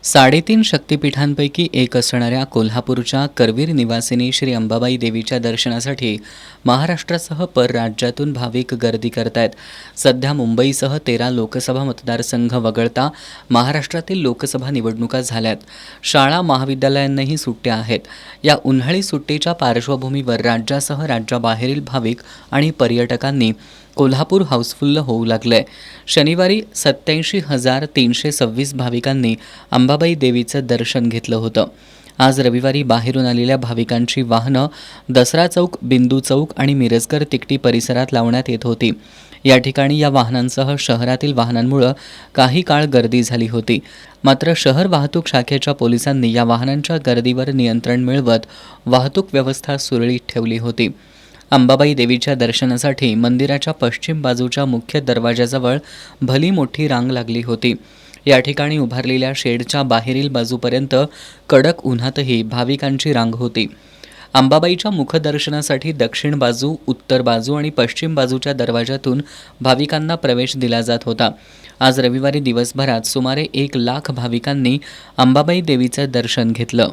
3.5 शक्तिपीठांपैकी एक असणाऱ्या कोल्हापूरच्या करवीर निवासिनी श्री अंबाबाई देवीच्या दर्शनासाठी महाराष्ट्रासह परराज्यातून भाविक गर्दी करतायत. सध्या मुंबईसह 13 लोकसभा मतदारसंघ वगळता महाराष्ट्रातील लोकसभा निवडणुका झाल्यात. शाळा महाविद्यालयांनाही सुट्ट्या आहेत. या उन्हाळी सुट्टीच्या पार्श्वभूमीवर राज्यासह राज्याबाहेरील भाविक आणि पर्यटकांनी कोल्हापूर हाऊसफुल्ल होऊ लागलंय. शनिवारी 87,326 भाविकांनी अंबाबाई देवीचं दर्शन घेतलं होतं. आज रविवारी बाहेरून आलेल्या भाविकांची वाहनं दसरा चौक, बिंदू चौक आणि मिरजकर तिकटी परिसरात लावण्यात येत होती. या ठिकाणी या वाहनांसह शहरातील वाहनांमुळे काही काळ गर्दी झाली होती. मात्र शहर वाहतूक शाखेच्या पोलिसांनी या वाहनांच्या गर्दीवर नियंत्रण मिळवत वाहतूक व्यवस्था सुरळीत ठेवली होती. अंबाबाई देवीच्या दर्शनासाठी मंदिराच्या पश्चिम बाजूच्या मुख्य दरवाजाजवळ भली मोठी रांग लागली होती. या ठिकाणी उभारलेल्या शेडच्या बाहेरील बाजूपर्यंत कडक उन्हातही भाविकांची रांग होती. अंबाबाईच्या मुखदर्शनासाठी दक्षिण बाजू, उत्तर बाजू आणि पश्चिम बाजूच्या दरवाजातून भाविकांना प्रवेश दिला जात होता. आज रविवारी दिवसभरात सुमारे 1 लाख भाविकांनी अंबाबाई देवीचं दर्शन घेतलं.